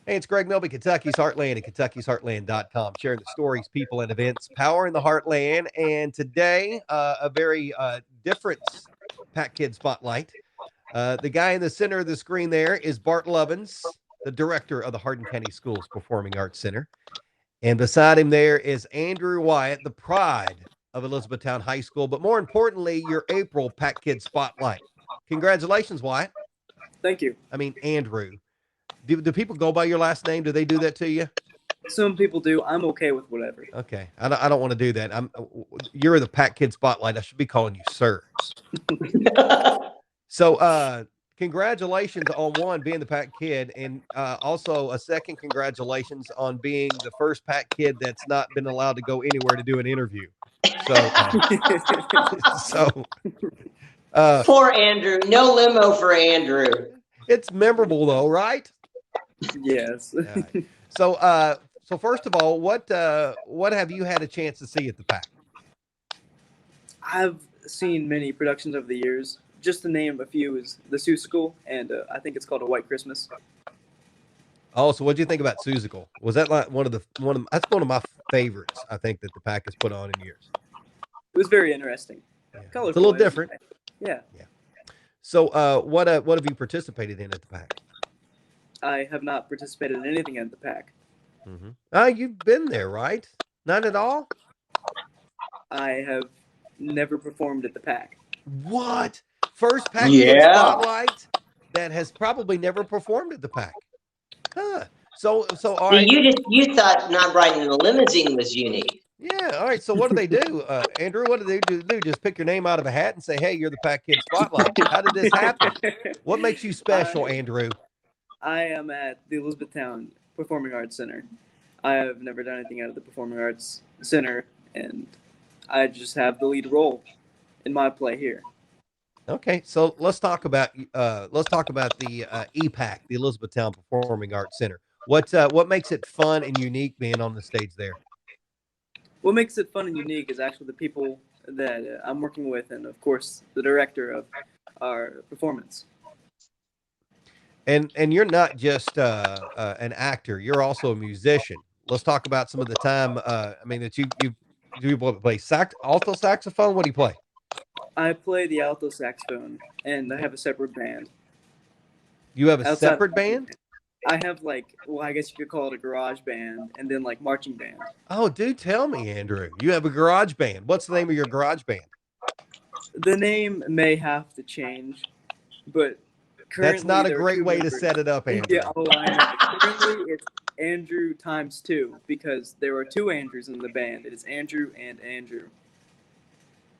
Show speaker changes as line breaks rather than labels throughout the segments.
Hey, it's Greg Milby, Kentucky's Heartland at Kentucky'sHeartland.com, sharing the stories, people, and events powering the Heartland. And today, a very different PAC Kid Spotlight. The guy in the center of the screen there is Bart Lovins, the director of the Hardin County Schools Performing Arts Center. And beside him there is Andrew Wyatt, the pride of Elizabethtown High School, but more importantly, your April PAC Kid Spotlight. Congratulations, Wyatt.
Thank you.
I mean, Andrew. Do people go by your last name? Do they do that to you?
Some people do. I'm okay with whatever.
Okay, I don't want to do that. You're the PAC Kid Spotlight. I should be calling you sir. So, congratulations on one being the PAC Kid, and also a second congratulations on being the first PAC Kid that's not been allowed to go anywhere to do an interview. So,
Poor Andrew. No limo for Andrew.
It's memorable though, right?
Yes.
Right. So first of all, what have you had a chance to see at the PAC?
I've seen many productions over the years. Just to name a few is the Seussical, and I think it's called A White Christmas.
Oh, so what do you think about Seussical? Was that like that's one of my favorites? I think that the PAC has put on in years.
It was very interesting.
Yeah.
Colorful,
it's a little different.
Yeah.
So, what have you participated in at the PAC?
I have not participated in anything at the PAC.
Mm-hmm. You've been there, right? Not at all?
I have never performed at the PAC.
What? First PAC Kid Spotlight that has probably never performed at the PAC. Huh. So all right.
You thought not riding in a limousine was unique.
Yeah. All right. So what do they do, Andrew? What do they do? Just pick your name out of a hat and say, "Hey, you're the PAC Kid Spotlight." How did this happen? What makes you special, Andrew?
I am at the Elizabethtown Performing Arts Center. I have never done anything out of the Performing Arts Center, and I just have the lead role in my play here.
Okay, so let's talk about the EPAC, the Elizabethtown Performing Arts Center. What makes it fun and unique being on the stage there?
What makes it fun and unique is actually the people that I'm working with, and of course the director of our performance.
And you're not just an actor; you're also a musician. Let's talk about some of the time. That you play alto saxophone. What do you play?
I play the alto saxophone, and I have a separate band.
You have a separate band?
I have I guess you could call it a garage band, and then marching band.
Oh, do tell me, Andrew. You have a garage band. What's the name of your garage band?
The name may have to change, but
that's not a great way to set it up, Andrew.
Yeah, currently it's Andrew times 2 because there are 2 Andrews in the band. It is Andrew and Andrew.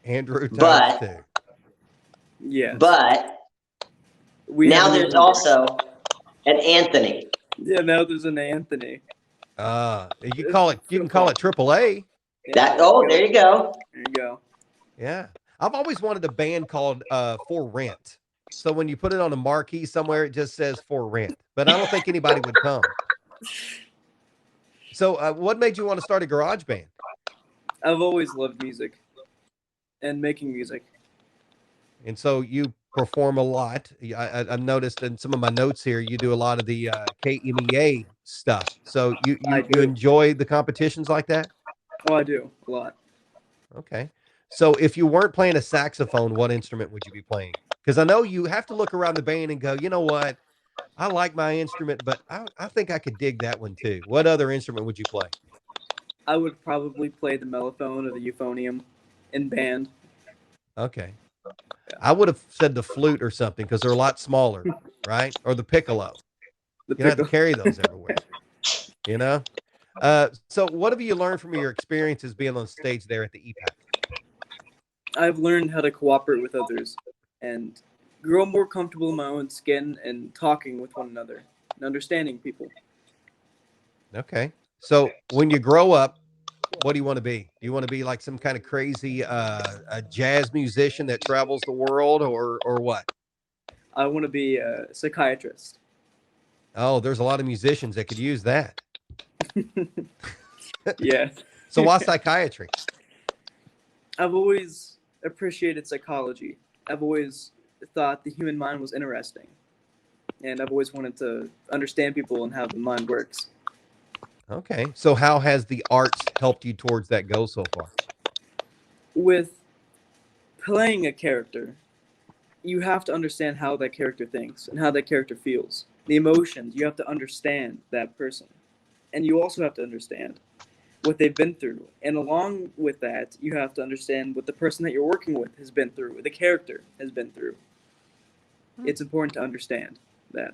Andrew times 2.
Yeah.
But now there's also an Anthony.
Yeah, now there's an Anthony.
You can call it AAA.
Yeah, there you go.
There you go.
Yeah. I've always wanted a band called For Rent. So when you put it on a marquee somewhere, it just says For Rent. But I don't think anybody would come. So what made you want to start a garage band?
I've always loved music and making music.
And so you perform a lot. I noticed in some of my notes here, you do a lot of the KMEA stuff. So you enjoy the competitions like that?
Oh, I do a lot.
Okay. So if you weren't playing a saxophone, what instrument would you be playing? Because I know you have to look around the band and go, you know what? I like my instrument, but I think I could dig that one too. What other instrument would you play?
I would probably play the mellophone or the euphonium in band.
Okay. Yeah. I would have said the flute or something because they're a lot smaller, right? Or the piccolo. You don't have to carry those everywhere. You know? So what have you learned from your experiences being on stage there at the EPAC?
I've learned how to cooperate with others and grow more comfortable in my own skin and talking with one another and understanding people.
Okay. So when you grow up, what do you want to be? Do you want to be like some kind of crazy a jazz musician that travels the world or what?
I want to be a psychiatrist.
Oh, there's a lot of musicians that could use that.
Yeah.
So why psychiatry?
I've always appreciated psychology. I've always thought the human mind was interesting. and I've always wanted to understand people and how the mind works.
Okay. So how has the arts helped you towards that goal so far?
With playing a character, you have to understand how that character thinks and how that character feels. The emotions, you have to understand that person. And you also have to understand what they've been through. And along with that, you have to understand what the person that you're working with has been through, what the character has been through. It's important to understand that.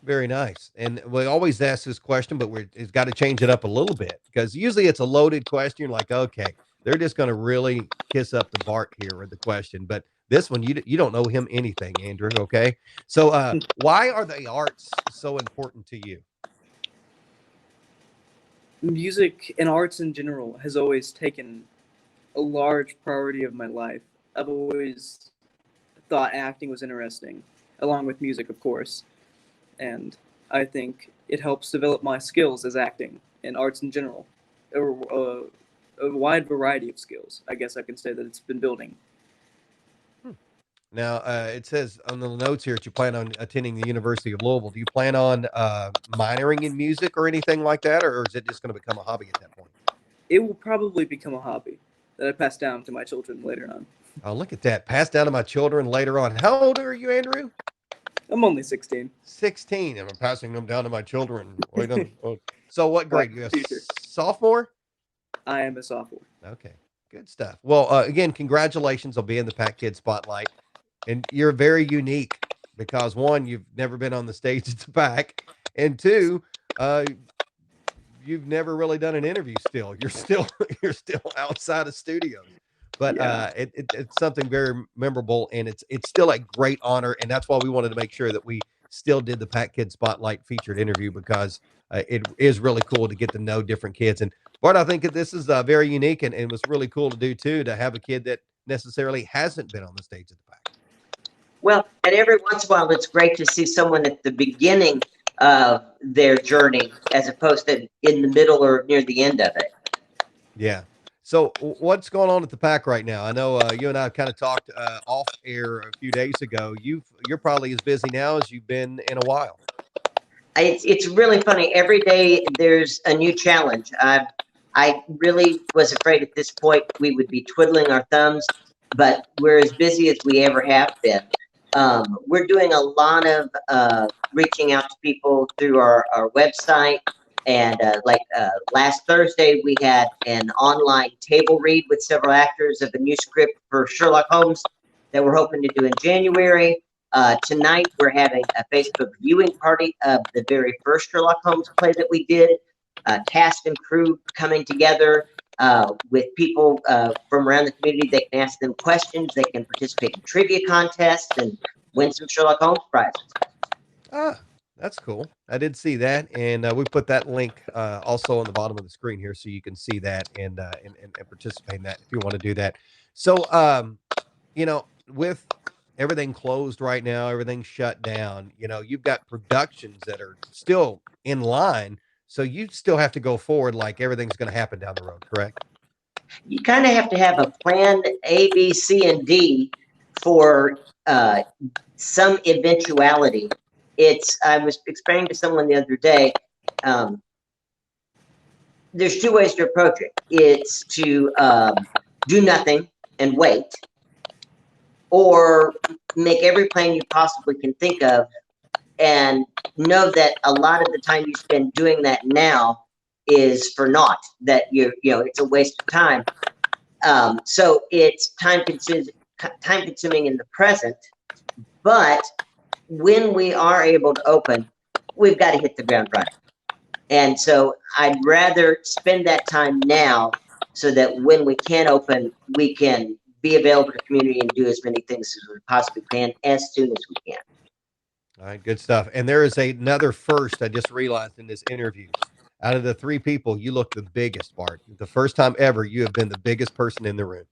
Very nice. And we always ask this question, but it's got to change it up a little bit because usually it's a loaded question. You're like, okay, they're just going to really kiss up the Bart here with the question. But this one, you don't know him anything, Andrew. Okay. So why are the arts so important to you?
Music and arts in general has always taken a large priority of my life. I've always thought acting was interesting, along with music, of course. And I think it helps develop my skills as acting and arts in general. A wide variety of skills. I guess I can say that it's been building.
Now, it says on the notes here that you plan on attending the University of Louisville. Do you plan on minoring in music or anything like that, or is it just going to become a hobby at that point?
It will probably become a hobby that I pass down to my children later on.
Oh, look at that. Pass down to my children later on. How old are you, Andrew?
I'm only 16.
16, and I'm passing them down to my children. So what grade? You a sophomore?
I am a sophomore.
Okay, good stuff. Well, again, congratulations on being the PAC Kid Spotlight. And you're very unique because one, you've never been on the stage at the PAC, and two, you've never really done an interview still. You're still outside of studios. But it's something very memorable, and it's still a great honor, and that's why we wanted to make sure that we still did the PAC Kid Spotlight featured interview because it is really cool to get to know different kids. And Bart, I think that this is very unique, and it was really cool to do too, to have a kid that necessarily hasn't been on the stage at the PAC.
Well, and every once in a while, it's great to see someone at the beginning of their journey as opposed to in the middle or near the end of it.
Yeah. So what's going on at the PAC right now? I know you and I kind of talked off air a few days ago. You're probably as busy now as you've been in a while.
It's really funny. Every day there's a new challenge. I really was afraid at this point we would be twiddling our thumbs, but we're as busy as we ever have been. We're doing a lot of reaching out to people through our website. And last Thursday, we had an online table read with several actors of a new script for Sherlock Holmes that we're hoping to do in January. Tonight, we're having a Facebook viewing party of the very first Sherlock Holmes play that we did. Cast and crew coming together with people from around the community. They can ask them questions. They can participate in trivia contests and win some Sherlock Holmes prizes.
That's cool. I did see that, and we put that link also on the bottom of the screen here, so you can see that and participate in that if you want to do that. So, with everything closed right now, everything shut down, you've got productions that are still in line, so you still have to go forward like everything's going to happen down the road, correct?
You kind of have to have a plan A, B, C, and D for some eventuality. I was explaining to someone the other day, there's two ways to approach it. It's to do nothing and wait, or make every plan you possibly can think of and know that a lot of the time you spend doing that now is for naught, that it's a waste of time. So it's time consuming in the present, but when we are able to open, we've got to hit the ground running. And so I'd rather spend that time now so that when we can open, we can be available to the community and do as many things as we possibly can as soon as we can.
All right, good stuff. And there is another first I just realized in this interview. Out of the three people, you look the biggest, Bart. The first time ever, you have been the biggest person in the room.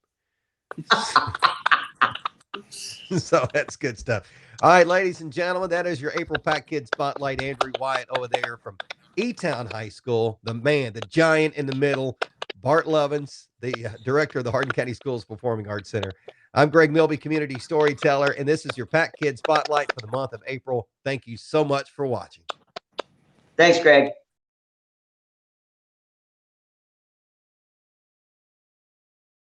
So that's good stuff. All right, ladies and gentlemen, that is your April PAC Kid Spotlight. Andrew Wyatt over there from E-Town High School, the man, the giant in the middle, Bart Lovins, the director of the Hardin County Schools Performing Arts Center. I'm Greg Milby, community storyteller, and this is your PAC Kid Spotlight for the month of April. Thank you so much for watching.
Thanks, Greg.